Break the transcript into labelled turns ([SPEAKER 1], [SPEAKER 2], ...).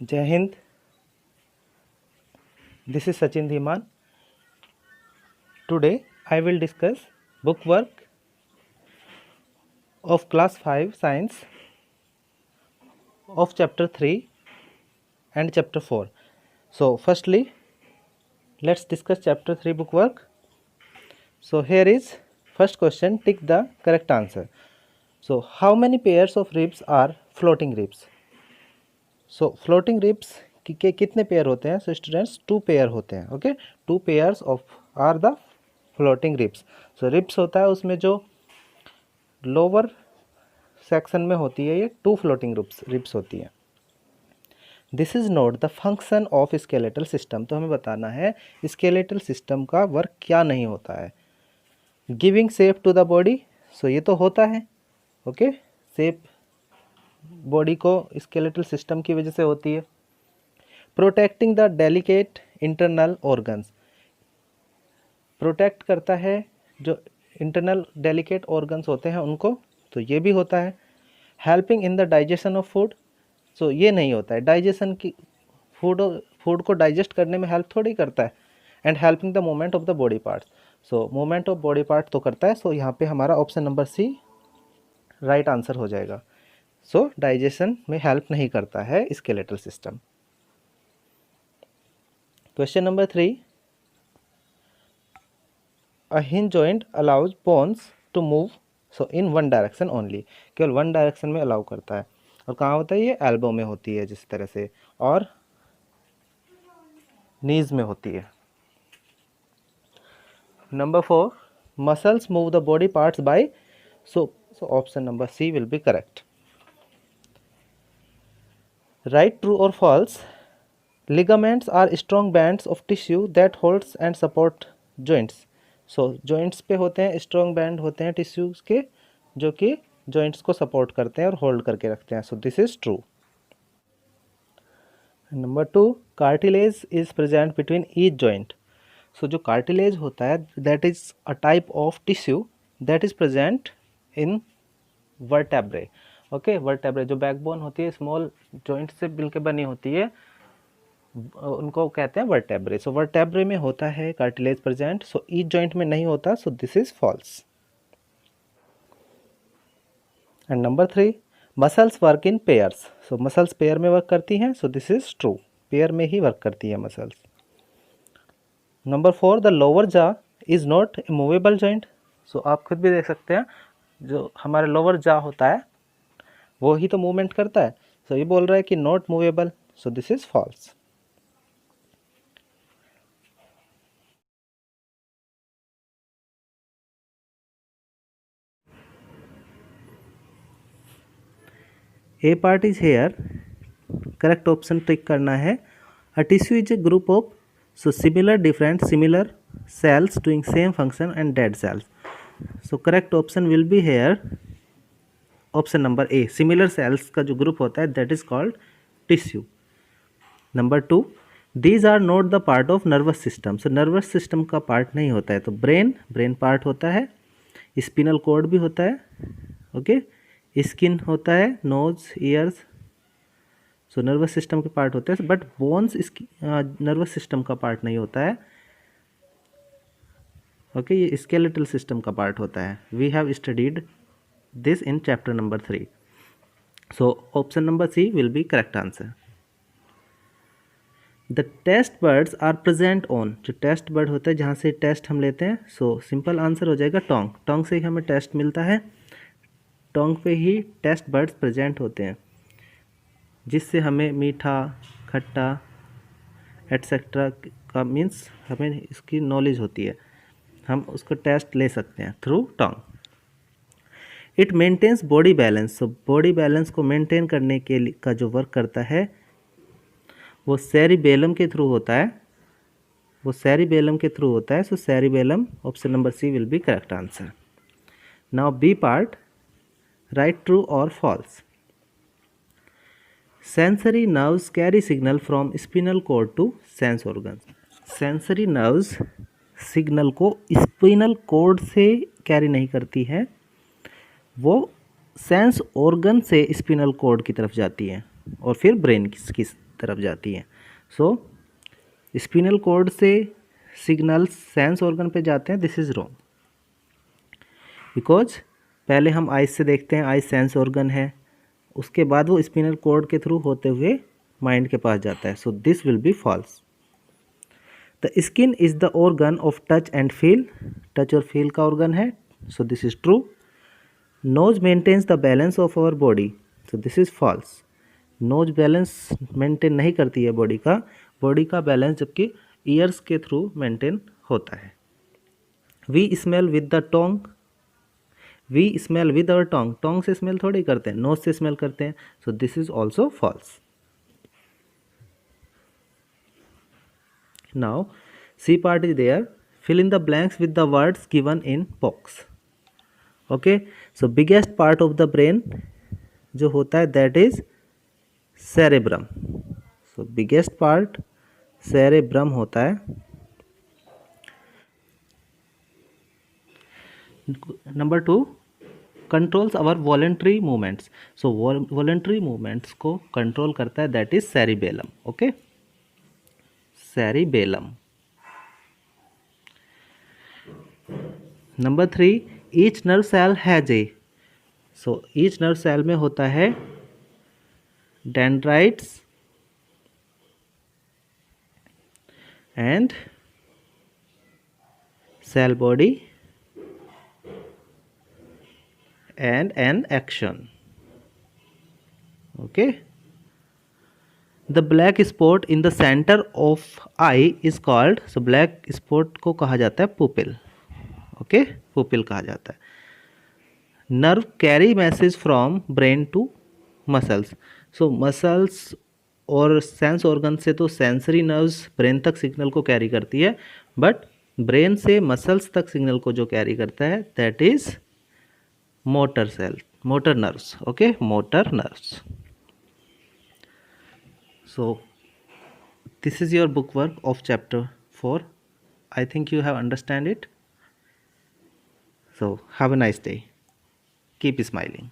[SPEAKER 1] जय Hind. This is Sachin Dhiman. Today I will discuss book work of class 5 science of chapter 3 and chapter 4. So firstly let's discuss chapter 3 book work. So here is first question, tick the correct answer. So how many pairs of ribs are floating ribs? So floating ribs के कितने pair होते हैं? So students 2 pair होते हैं. Okay, 2 pairs of are the floating ribs. So ribs होता है उसमें जो लोअर सेक्शन में होती है, ये 2 फ्लोटिंग रिब्स होती हैं. This is not the function of skeletal system. तो हमें बताना है स्केलेटल सिस्टम का वर्क क्या नहीं होता है. Giving shape to the body, so ये तो होता है. ओके, शेप बॉडी को स्केलेटल सिस्टम की वजह से होती है. Protecting the delicate internal organs, protect करता है जो इंटरनल डेलिकेट ऑर्गन्स होते हैं उनको, तो ये भी होता है. Helping in the digestion of food, so ये नहीं होता है. डाइजेशन की फूड को डाइजेस्ट करने में हेल्प थोड़ी करता है. And helping the movement of the body parts, so movement of body part तो करता है. सो यहाँ पे हमारा option number C right answer हो जाएगा. सो डाइजेशन में हेल्प नहीं करता है skeletal system. Question number 3, a hinge joint allows bones to move so in one direction only, केवल वन डायरेक्शन में अलाउ करता है. और कहाँ होता है? ये एल्बो में होती है जिस तरह से, और नीज में होती है. Number 4, muscles move the body parts by, so option number C will be correct. Right, true or false? Ligaments are strong bands of tissue that holds and support joints. So joints पे होते हैं strong band होते हैं tissues के, जो कि joints को support करते हैं और hold करके रखते हैं. So this is true. Number 2, cartilage is present between each joint. So जो cartilage होता है that is a type of tissue that is present in vertebrae. Okay, vertebrae जो बैकबोन होती है स्मॉल जॉइंट से मिलकर बनी होती है, उनको कहते हैं वर्टेब्रे. सो वर्टेब्रे में होता है cartilage present. So each joint में नहीं होता. So this is false. And number 3, muscles work in pairs. So muscles pair में वर्क करती हैं. So this is true, pair में ही वर्क करती है muscles. Number 4, the lower jaw is not a movable joint. So आप खुद भी देख सकते हैं जो हमारे लोअर जा होता है वो ही तो मूवमेंट करता है. सो ये बोल रहा है कि not movable. So this is false. A part is here, correct option tick करना है. A tissue is a group of so similar different similar cells doing same function and dead cells. So correct option will be here option number A. Similar cells का जो group होता है that is called tissue. Number 2, these are not the part of nervous system. So nervous system का part नहीं होता है. तो brain part होता है, स्पिनल कॉर्ड भी होता है, ओके, स्किन होता है, nose, ears, so nervous system के पार्ट होते हैं. बट बोन्स नर्वस सिस्टम का पार्ट नहीं होता है. ओके, ये स्केलेटल सिस्टम का पार्ट होता है. We have studied this in chapter number 3. So option number C will be correct answer. The test buds are present on, जो टेस्ट बर्ड होता है जहाँ से टेस्ट हम लेते हैं. सो सिंपल आंसर हो जाएगा टोंग. टोंग से ही हमें टेस्ट मिलता है. टोंग पे ही टेस्ट बर्ड्स प्रेजेंट होते हैं जिससे हमें मीठा, खट्टा एट्सेट्रा का मीन्स हमें इसकी नॉलेज होती है. हम उसको टेस्ट ले सकते हैं through tongue. It maintains body balance. So body balance को मेंटेन करने के लिए का जो वर्क करता है वो सेरिबेलम के थ्रू होता है. So cerebellum, option number C will be correct answer. Now B part, right, true और false. Sensory nerves carry signal from spinal cord to sense organs. Sensory nerves signal को spinal cord से carry नहीं करती है, वो sense organ से spinal cord की तरफ जाती है. और फिर ब्रेन की तरफ जाती है। सो स्पिनल कॉर्ड से सिग्नल्स सेंस ऑर्गन पे जाते हैं, दिस इज़ रॉन्ग, बिकॉज पहले हम आइज से देखते हैं, आइज सेंस ऑर्गन है, उसके बाद वो स्पिनल कॉर्ड के थ्रू होते हुए माइंड के पास जाता है। So this will be false. The skin is the organ of touch and feel, touch और फील का ऑर्गन है, so this is true. Nose maintains the balance of our body, so this is false. Nose balance maintain नहीं करती है body का balance, जबकि years के through maintain होता है। We smell with the tongue, we smell with our tongue, tongue से smell थोड़ी करते हैं, नोज से स्मेल करते हैं, so this is also false. Now C part is there, fill in the blanks with the words given in box. Okay, so biggest part of the brain जो होता है that is cerebrum. So biggest part cerebrum होता है. Number 2, controls our voluntary movements. So voluntary movements को control करता है, that is cerebellum. Okay, cerebellum. Number 3, each nerve cell has a, so each nerve cell में होता है dendrites and cell body and an axon. Okay, the black spot in the center of eye is called, so black spot को कहा जाता है pupil. Okay, pupil कहा जाता है. Nerve carry message from brain to muscles. So muscles और sense organ से तो सेंसरी नर्व्स ब्रेन तक सिग्नल को कैरी करती है, बट ब्रेन से मसल्स तक सिग्नल को जो कैरी करता है that is motor cell, motor nerves. Okay, motor nerves. So this is your book work of chapter 4. I think you have understand it. So have a nice day. Keep smiling.